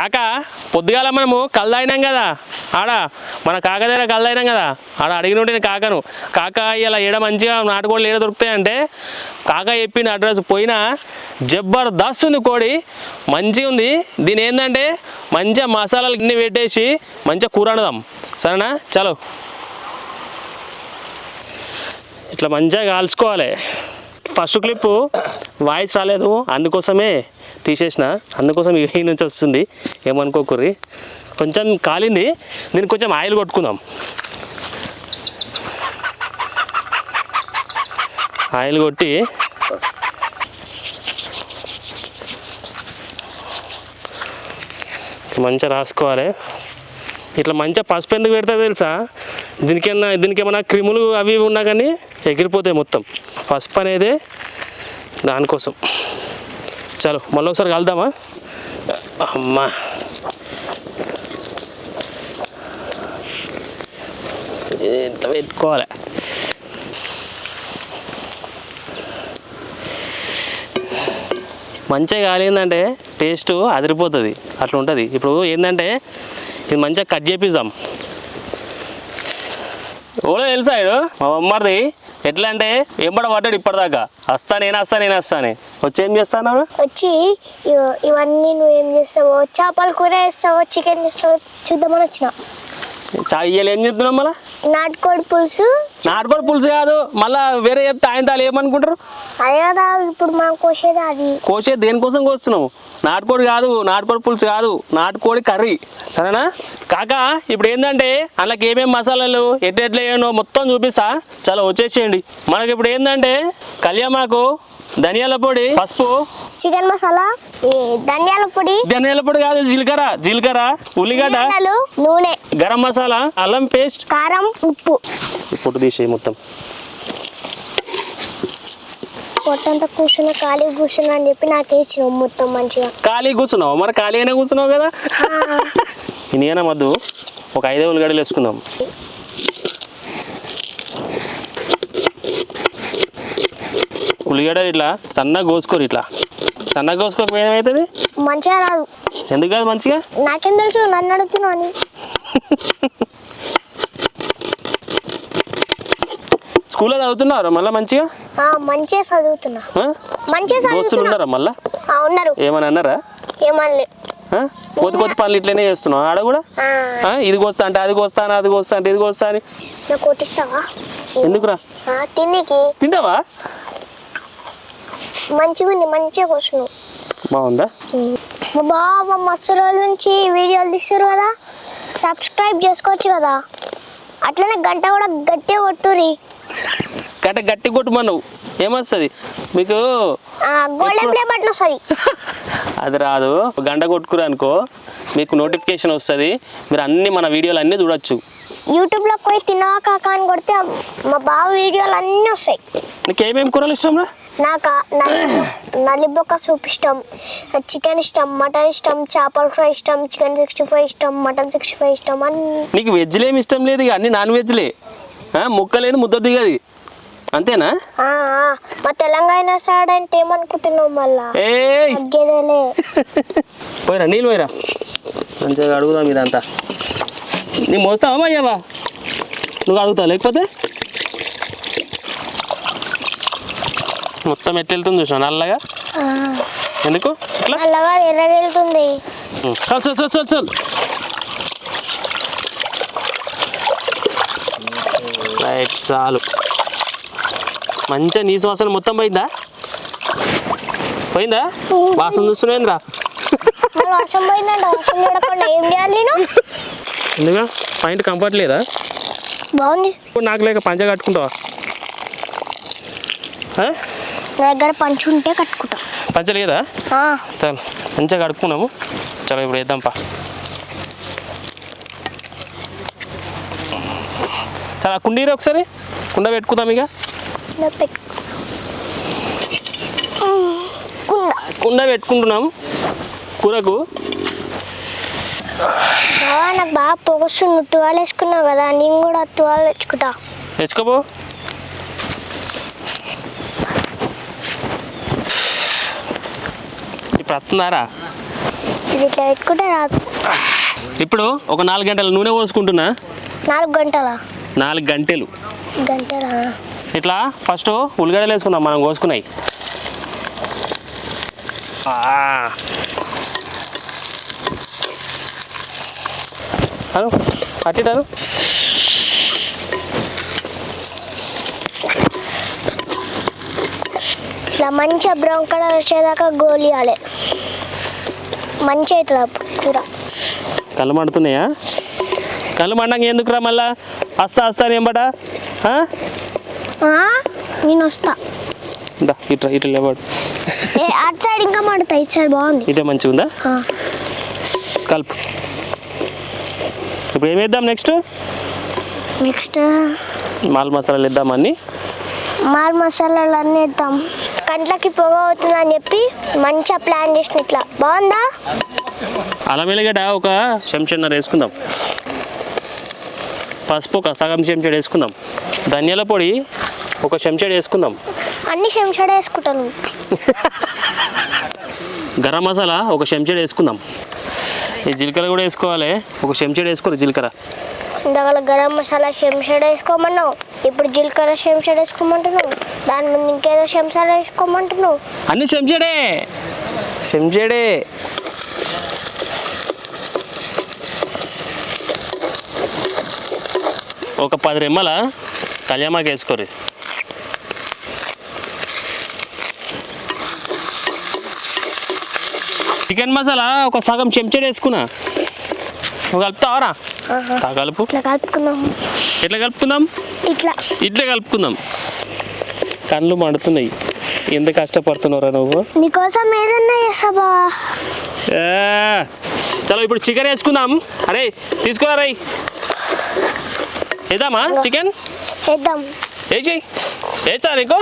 కాక పొద్దుగాల మనము కళ్ళు తాగినాం కదా ఆడ మన కాక దగ్గర కళ్ళు తాగినాం కదా ఆడ అడిగిన ఉంటే కాకను కాక ఇలా ఏడ మంచిగా నాటుకోళ్ళు ఏడ దొరుకుతాయి అంటే కాక చెప్పిన అడ్రస్ పోయినా జబర్దస్త్ ఉంది కోడి మంచిగా ఉంది. దీని ఏంటంటే మంచిగా మసాలాలు ఇన్ని పెట్టేసి మంచిగా కూర వండుదాం సరేనా. చలో ఇట్లా మంచిగా కాల్చుకోవాలి. ఫస్ట్ క్లిప్ వాయిస్ రాలేదు అందుకోసమే తీసేసిన, అందుకోసం ఈ నుంచి వస్తుంది ఏమనుకోకుర్రి. కొంచెం కాలింది, దీనికి కొంచెం ఆయిల్ కొట్టుకుందాం. ఆయిల్ కొట్టి మంచిగా రాసుకోవాలి. ఇట్లా మంచిగా పసుపు ఎందుకు పెడతా తెలుసా, దీనికేమన్నా క్రిములు అవి ఉన్నా కానీ ఎగిరిపోతాయి మొత్తం. పసుపు అనేది దానికోసం. చలో మళ్ళీ ఒకసారి కలుద్దామా. అమ్మా ఇట్లా పెట్టుకోవాలి. మంచిగా కాలిందంటే టేస్ట్ అదిరిపోతుంది, అట్లా ఉంటుంది. ఇప్పుడు ఏంటంటే ఇది మంచిగా కట్ చేపిద్దాం. ఓలో తెలుసా ఇడు మా అమ్మది ఎట్లా అంటే ఎంబడ పడ్డాడు ఇప్పటిదాకా వస్తానే వచ్చి ఏం చేస్తాను వచ్చి ఇవన్నీ నువ్వేం చేస్తావో, చేపల కూర చేస్తావో, చికెన్ చేస్తావో చూద్దామని వచ్చిన. ఇయ్యాలి ఏం చెప్తున్నాం మళ్ళీ నాటుకోడి పులుసు కాదు, మళ్ళీ వేరే చెప్తే ఆయన తాలు ఏమనుకుంటారు. అదే కదా ఇప్పుడు మనం కోసేది. అది కోసేది దేనికోసం కోస్తున్నాము, నాటుకోడి కాదు, నాటుకోడి పులుసు కాదు, నాటుకోడి కర్రీ సరేనా. కాక ఇప్పుడు ఏంటంటే అందులోకి ఏమేమి మసాలాలు ఎట్లా వేయనో మొత్తం చూపిస్తా. చాలా వచ్చేసేయండి. మనకి ఇప్పుడు ఏంటంటే కళ్యామాకు, ధనియాల పొడి, పసుపు, చికెన్ మసాలా, ధనియాల పొడి కాదు జీలకర్ర, ఉల్లిగడ్డ, నూనె, గరం మసాలా, అల్లం పేస్ట్, కారం, ఉప్పు. పొట్టు తీసేయి మొత్తం. పొట్టంతా ఖాళీ కూర్చున్నా అని చెప్పి నాకే ఇచ్చినావు మొత్తం మంచిగా. ఖాళీ కూర్చున్నావు మరి, ఖాళీగానే కూర్చున్నావు కదా. ఇనియన మద్దు ఒక 5 ఉల్లిగడ్డలు వేసుకుందాం. ఉల్లిగడ్డలు ఇట్లా సన్నగా కోసుకోరు, ఇట్లా సన్నగా కోసుకోకపోతే ఏమవుతుంది, మంచిగా రాదు. ఎందుకు కాదు మంచిగా, నాకేం తెలుసు, నన్ను అడుగుతున్నావు అని. స్కూల్లో చదువుతున్నారు మళ్ళీ మంచిగా చదువుతున్నా. దోస్తులు ఉన్నారా మళ్ళా? ఉన్నారు. ఏమని అన్నారా? ఏమనలే. కొత్త పనులు ఇట్లనే చేస్తున్నావు ఆడ కూడా. ఇది కోస్తా అంటే అది కోస్తాను, అది కోస్తా అంటే ఇది కోస్తా అని. ఎందుకురా తింటావా? మంచిగా కూర్చున్నావు. బాగుందా? బాబా మస్తు రోజుల నుంచి వీడియోలు తీస్తారు కదా, సబ్స్క్రైబ్ చేసుకోవచ్చు కదా. అట్లనే గంట కూడా గట్టిగా కొట్టురి. గట్టి కొట్టుమన్నావు ఏమొస్తుంది మీకు? గోల్డెన్ ప్లే బటన్ వస్తుంది. అది రాదు, గంట కొట్టుకురా అనుకో మీకు నోటిఫికేషన్ వస్తుంది. మీరు అన్ని మన వీడియోలు అన్నీ చూడొచ్చు. యూట్యూబ్లో పోయి తినవా కాక అని కొడితే మా బావ వీడియోలు అన్నీ వస్తాయి. నీకు ఏమేమి కూరలు ఇష్టం రా? నాకు నల్లిబొక్క సూప్ ఇష్టం, చికెన్ ఇష్టం, మటన్ ఇష్టం, చేపల ఫ్రై ఇష్టం, చికెన్ 65 ఇష్టం, మటన్ 65 ఇష్టం. నీకు వెజ్లు ఏమి ఇష్టం లేదు, ఇక అన్ని నాన్ వెజ్లే. ముక్కలేదు ముద్ద దిగది అంతేనా? మా తెలంగాణ సైడ్ అంటే ఏమనుకుంటున్నావు మళ్ళా? పోయిరా నీళ్ళు పోయిరా, మంచిగా అడుగుదాం ఇదంతా. నీ మోస్తావా అయ్యావా? నువ్వు అడుగుతావు లేకపోతే మొత్తం ఎట్లా వెళ్తుంది చూసినా నల్లగా. ఎందుకు ఇట్లా నల్లగా ఎర్రగా వెళ్తుంది? చల్ రైట్ చాలు. మంచిగా నీసు వాసన మొత్తం పోయిందా? వాసన చూస్తున్నాయింద్రా. ఎందుగా పాయింట్ కంఫర్ట్ లేదా? బాగుంది. నాకు లేక పంచ కట్టుకుంటావా? దగ్గర పంచు ఉంటే కట్టుకుంటా. పంచ లేదా? మంచిగా కడుక్కున్నాము. చలో ఇప్పుడు వేద్దాంపా. చాలా కుండీరా ఒకసారి, కుండ పెట్టుకుందాం. ఇక కుండ పెట్టుకుంటున్నాం కూరకు. నాకు బాగా పొగొస్తుంది. టువాల్ వేసుకున్నావు కదా, నేను కూడా టువాల్ తెచ్చుకోపో. ఇప్పుడు వస్తున్నారా? ఇది ఇట్లా పెట్టుకుంటే రాదు. ఇప్పుడు ఒక 4 గంటల నూనె పోసుకుంటున్నా. 4 గంటలా? 4 గంటలు. గంటలా? ఇట్లా ఫస్ట్ ఉల్లిగడ్డలు వేసుకుందాం మనం కోసుకున్నాయి. అను అట్టిటాను. ఇట్లా మంచిగా బ్రౌన్ కలర్ వచ్చేదాకా గోలియాలి. మంచిగా అవుతుంది అప్పుడు కూర. కళ్ళు మండుతున్నాయా? కళ్ళు మండంగా ఎందుకురా మళ్ళా? వస్తాను ఏంబట. నేను వస్తా. ఇట్లా ఇట్లా లేవాడు. అటు సైడ్ ఇంకా మండుతా, ఇటు సైడ్ బాగుంది. ఇదే మంచిగా ఉందా? కలుపు. ఇప్పుడు ఏం వేద్దాం నెక్స్ట్? మాల్ మసాలాలు వేద్దాం. మాల్ మసాలాలు అన్నీ వేద్దాం. కంట్లకి పొగ అవుతుందని చెప్పి మంచిగా ప్లాన్ చేసిన. ఇట్లా బాగుందా? అల్లం వెల్లిగడ్డ ఒక చెంచాన్నర వేసుకుందాం. పసుపు ఒక సగం చెంచాడు వేసుకుందాం. ధనియాల పొడి ఒక చెంచాడు వేసుకుందాం. అన్ని చెంచాడు వేసుకుంటాను. గరం మసాలా ఒక చెంచాడు వేసుకుందాం. ఈ జీలకర్ర కూడా వేసుకోవాలి. ఒక చెంచాడు వేసుకోరు జీలకర్ర. ఇందాక గరం మసాలా చెంచాడు వేసుకోమన్నావు, ఇప్పుడు జీలకర్ర చెంచాడు వేసుకోమంటున్నావు, దాని ముందు ఇంకేదో చెంచాడు వేసుకోమంటున్నావు. అన్ని చెంచాడే. ఒక 10 రెమ్మల కళ్యామాకు వేసుకోరు. చికెన్ మసాలా ఒక సగం చెంచాడు వేసుకున్నా. నువ్వు కలుపుతావరా? కలుపు. ఇట్లా కలుపుకుందాం. ఎట్లా కలుపుకుందాం? ఇట్లా కలుపుకుందాం. కళ్ళు మండుతున్నాయి. ఎంత కష్టపడుతున్నావురా నువ్వు? నీకోసం ఏదన్నా చేసాబా. చలో ఇప్పుడు చికెన్ వేసుకుందాం. అరే తీసుకురా రై. వేద్దామా చికెన్? వేద్దాం. వేసా నీకు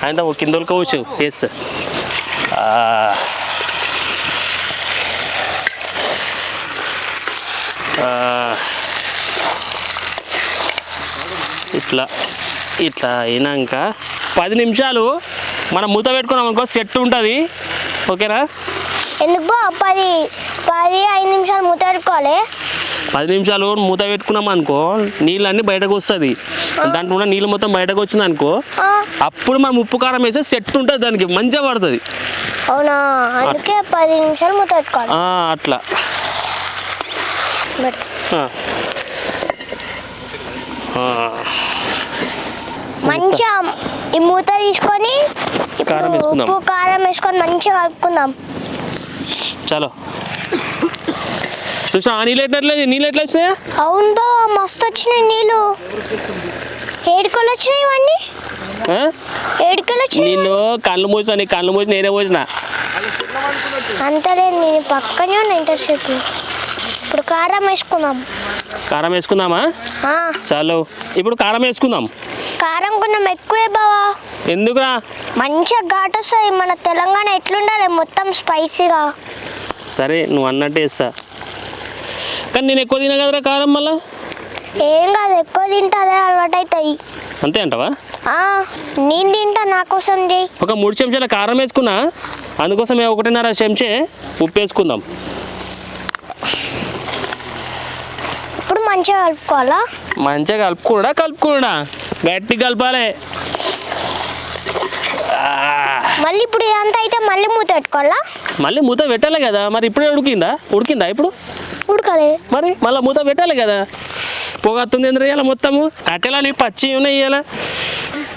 ఆయన కింద ఉడకవచ్చు. వేస్తా. ఇట్లా ఇట్లా అయినాక 10 నిమిషాలు మనం మూత పెట్టుకున్నాం అనుకో సెట్ ఉంటుంది. ఓకేనా? ఎందుకు 10-5 నిమిషాలు మూత పెట్టుకోవాలి? 10 నిమిషాలు మూత పెట్టుకున్నాం అనుకో నీళ్ళన్నీ బయటకు వస్తుంది. దాంట్లో ఉన్న నీళ్ళు మొత్తం బయటకు వచ్చింది అనుకో అప్పుడు మనం ఉప్పు కారం వేస్తే సెట్ ఉంటుంది, దానికి మంచిగా పడుతుంది. అవునా? అందుకే 10 నిమిషాలు మూత పెట్టుకోవాలి. అట్లా మంచిగా ఈ మూత తీసుకొని ఉప్పు కారం వేసుకొని మంచిగా కలుపుకుందాం. చలో చూసా నీళ్ళు ఎట్లా వచ్చినాయా? అవును మస్తు వచ్చినాయి నీళ్ళు. ఏడుకోలు వచ్చినాయి ఇవన్నీ. ఏడుకోలు వచ్చినాయి. నేను కళ్ళు మూసి నేనే పోసిన. అంతలేదు, నేను పక్కనే ఉన్నా ఇంతసేపు. ఇప్పుడు కారం వేసుకుందాం. కారం వేసుకుందామా? చాలు ఇప్పుడు కారం వేసుకుందాం. కారం కొంచెం ఎక్కువే బావా. ఎందుకురా? మంచిగా ఘాటు వస్తుంది. మన తెలంగాణ ఎట్లుండాలి, మొత్తం స్పైసీగా. సరే నువ్వు అన్నట్టు వేస్తా, కానీ నేను ఎక్కువ తిన కదరా కారం. మళ్ళా ఏం కాదు, ఎక్కువ తింటే అదే అలవాటు అవుతాయి. అంతే అంటావా? నేను తింటా, నా కోసం చేయి. ఒక 3 చెంచాల కారం వేసుకున్నా, అందుకోసం 1.5 చెంచా ఉప్పు వేసుకుందాం. ఇప్పుడు మంచిగా కలుపుకోవాలా? మంచిగా కలుపుకోడా గట్టి కలపాలి. మళ్ళీ ఇప్పుడు ఇదంతా అయితే మళ్ళీ మూత పెట్టుకోవాలా? మళ్ళీ మూత పెట్టాలి కదా. మరి ఇప్పుడే ఉడికిందా ఇప్పుడు? ఉడకాలి మరి మళ్ళీ మూత పెట్టాలి కదా. పొగత్తుంది ఎందుకు ఇవాళ మొత్తము అట్టెలా పచ్చి ఉన్నాయి. ఇవాళ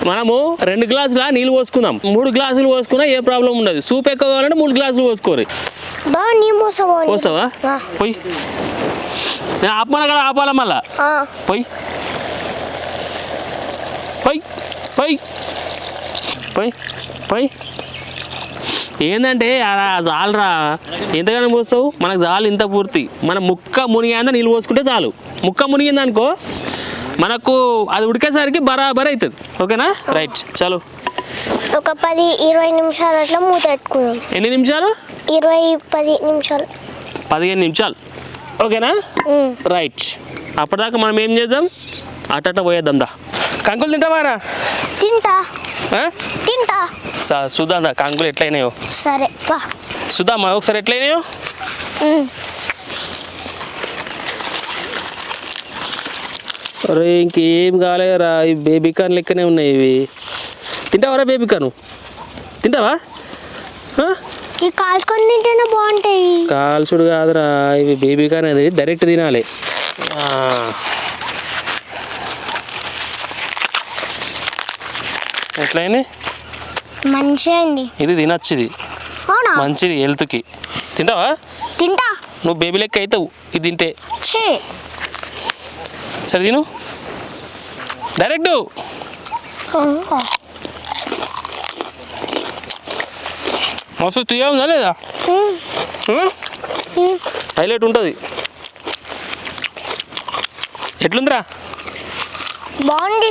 మనము 2 గ్లాసుల నీళ్ళు పోసుకుందాం. 3 గ్లాసులు పోసుకున్నా ఏ ప్రాబ్లం ఉండదు. సూప్ ఎక్కువ కావాలంటే 3 గ్లాసులు పోసుకోరు. పోసావా? పోయి నేను ఆపమన్నా కదా, ఆపాలా మళ్ళా. పోయి పోయి పోయి పోయి పోయి ఏంటంటే జాలరా ఎంతగానో పోస్తావు. మనకు జాలు ఇంత పూర్తి. మన ముక్క మునిగేంత నీళ్ళు పోసుకుంటే చాలు. ముక్క మునిగింది అనుకో మనకు అది ఉడికేసరికి బరాబర్ అవుతుంది. ఓకేనా? రైట్. చలో ఒక 10-20 నిమిషాలు అట్లా మూత పెట్టుకుందాం. ఎన్ని నిమిషాలు? 10 నిమిషాలు. 15 నిమిషాలు. ఓకేనా? రైట్. అప్పటిదాకా మనం ఏం చేద్దాం, అట్ట పోయేద్దాం. దా కంకులు తింటావారా? తింటా ఆ? తింటా చూద్దాం కంకులు ఎట్లయినాయో సరే బా చూద్దామా ఒకసారి ఎట్లయినాయో. అరే ఇంకేం కాలేరా ఈ బేబీ కార్న్ లెక్కనే ఉన్నాయి ఇవి. తింటావరా బేబీ కార్ను? తింటావా? ఈ కాల్చుకొని తింటేనే బాగుంటాయి. కాల్చుడు కాదురా, ఇవి బేబీ కార్న్ అది డైరెక్ట్ తినాలి. ఎట్లయింది? మంచిగా అయింది. ఇది తినచ్చు, ఇది అవునా? మంచిది హెల్త్కి. తింటావా? తింటా. నువ్వు బేబీ లెక్క అవుతావు ఇది తింటే. సరే తిను డైరెక్ట్. మస్తు తీయ ఉందా లేదా? హైలైట్ ఉంటుంది. ఎట్లుందిరా? బాగుంది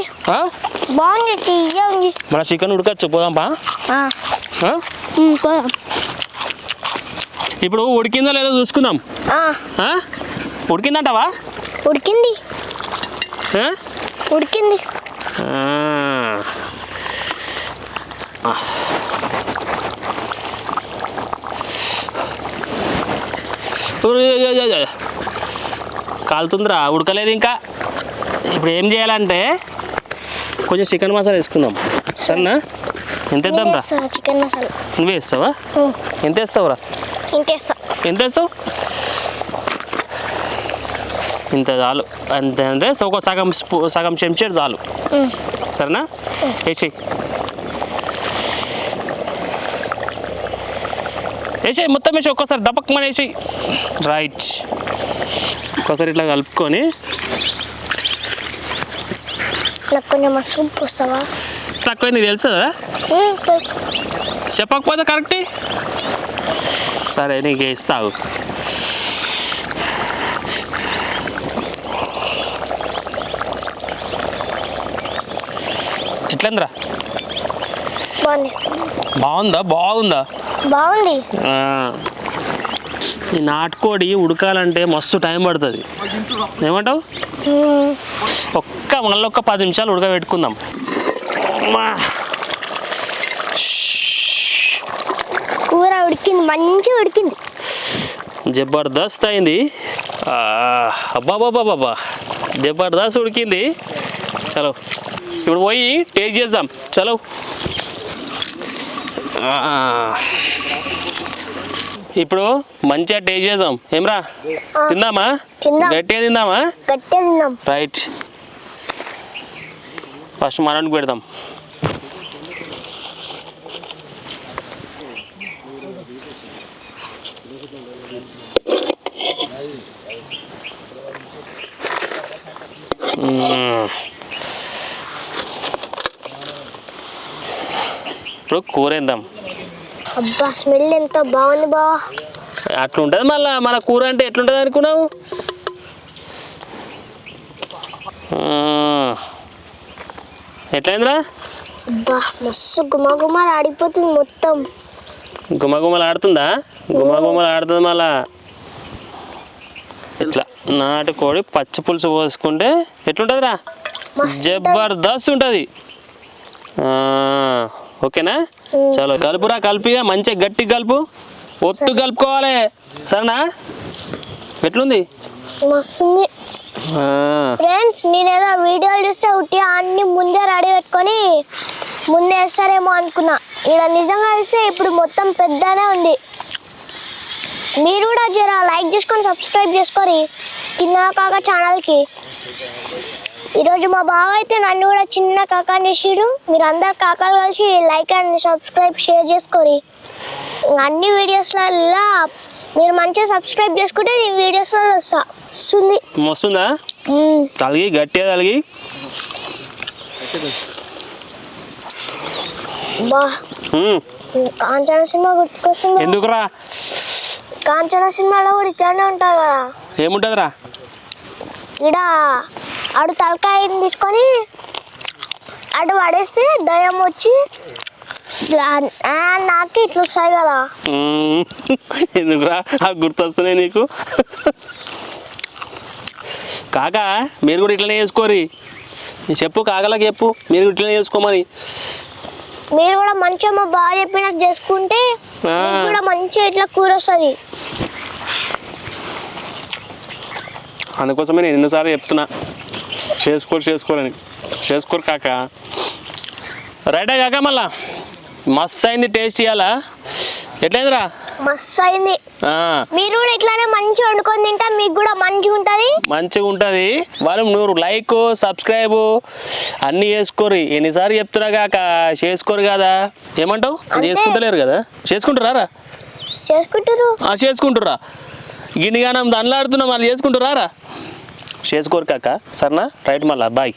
బాగుంది తీయ ఉంది. మన చికెన్ ఉడకచ్చు, పోదాంపా. పోదాం. ఇప్పుడు ఉడికిందో లేదో చూసుకుందాం. ఉడికిందంటావా? ఉడికింది ఉడికింది. కాలుతుందిరా, ఉడకలేదు ఇంకా. ఇప్పుడు ఏం చేయాలంటే కొంచెం చికెన్ మసాలా వేసుకుందాం. సరేనా? ఎంత వేద్దాంరా? చికెన్ మసాలా నువ్వే వేస్తావా? ఎంత వేస్తావురా? ఎంత వేస్తావు? ఇంత చాలు. అంతే అంటే ఒక సగం చెంచాడు చాలు. సరేనా? వేసి మొత్తం వేసి ఒక్కసారి దపక్కమని వేసి. రైట్. ఒక్కసారి ఇట్లా కలుపుకొని కొంచెం మసాలా పోస్తావా? తక్కువ నీకు తెలుస్తుందా? చెప్పకపోతే కరెక్ట్. సరే నీకు వేస్తావు. ఎట్లందిరా? బాగుందా? బాగుంది. ఈ నాటుకోడి ఉడకాలంటే మస్తు టైం పడుతుంది. ఏమంటావు? మళ్ళీ ఒక్క 10 నిమిషాలు ఉడకబెట్టుకుందాం. కూర ఉడికింది, మంచిగా ఉడికింది. జబర్దస్త్ అయింది. అబ్బాబాబాబా జబర్దస్త్ ఉడికింది. చలో ఇప్పుడు పోయి టేస్ట్ చేద్దాం. చలో. ఇప్పుడు మంచిగా టేస్ట్ చేద్దాం. ఏమ్రా? తిందామా? గట్టిగా తిందామా? రైట్. ఫస్ట్ మరణకు పెడదాం. ఇప్పుడు కూర వేద్దాం. అబ్బా స్మెల్ ఎంత బాగుంది బా. అట్లుంటుంది మళ్ళా. మన కూర అంటే ఎట్లుంటుంది అనుకున్నావు? ఎట్లయిందిరా? అబ్బా మస్తు గుమగుమలు ఆడిపోతుంది మొత్తం. గుమగుమలు ఆడుతుందా? గుమగుమలు ఆడుతుంది మళ్ళా. ఇట్లా నాటుకోడి పచ్చి పులుసు పోసుకుంటే ఎట్లుంటుందిరా? జబర్దస్త్ ఉంటుంది. ఓకేనా? చలో కలుపురా. కలిపిగా మంచిగా గట్టిగా కలుపు. ఒట్టు కలుపుకోవాలి. సరేనా? ఎట్లుంది? మస్తుంది. ఫ్రెండ్స్ నేనేదో వీడియోలు చూస్తే ఉట్టి అన్ని ముందే రెడీ పెట్టుకొని ముందే వేస్తారేమో అనుకున్నా. ఇక్కడ నిజంగా చూస్తే ఇప్పుడు మొత్తం పెద్దనే ఉంది. మీరు కూడా జర లైక్ చేసుకొని సబ్స్క్రైబ్ చేసుకొని చిన్న కాక ఛానల్కి. ఈరోజు మా బావ అయితే నన్ను కూడా చిన్న కాకాని చేసిడు. మీరు అందరు కాకాలు కలిసి లైక్ అండ్ సబ్స్క్రైబ్ షేర్ చేసుకొని అన్ని వీడియోస్లలో మీరు మంచిగా సబ్స్క్రైబ్ చేసుకుంటే నేను వీడియోస్లో వస్తుంది. వస్తుందా? తలిగి గట్టిగా తలిగి. బా కాంచన సినిమా గుర్తుకొస్తుంది. ఎందుకురా? కాంచన సినిమాలో కూడా ఇట్లానే ఉంటుంది కదా. ఏముంటుందిరా? ఇక్కడ ఆడు తలకాయని తీసుకొని అటు పడేస్తే దయ్యం వచ్చి నాకు ఇట్లా వస్తాయి కదా. ఎందుకురా గుర్తొస్తున్నాయి నీకు? కాకా మీరు కూడా ఇట్లనే చేసుకోరి. నీ చెప్పు కాకలకి చెప్పు మీరు ఇట్లనే చేసుకోమని. మీరు కూడా మంచిగా మా బాగా చెప్పినట్టు చేసుకుంటే మీకు కూడా మంచిగా ఇట్లా కూర వస్తుంది. అందుకోసమే నేను ఎన్నోసార్లు చెప్తున్నా చేసుకోరని. చేసుకోరు కాక. రైటే కాక మళ్ళా మస్తు అయింది, టేస్ట్ ఇవ్వాలా. ఎట్లయిందిరా? మస్తు అయింది. మీరు కూడా ఇట్లానే మంచిగా వండుకొని తింటే మీకు కూడా మంచిగా ఉంటుంది. మంచిగా ఉంటుంది. వాళ్ళు నువ్వు లైక్ సబ్స్క్రైబ్ అన్నీ చేసుకోరు. ఎన్నిసార్లు చెప్తున్నా కాక చేసుకోరు కదా. ఏమంటావు? చేసుకుంటలేరు కదా. చేసుకుంటారా? చేసుకుంటురా. గిన్నెగానం దండలాడుతున్నా వాళ్ళు చేసుకుంటురా. చేసుకోరు కాక. సరేనా? రైట్ మళ్ళా బాయ్.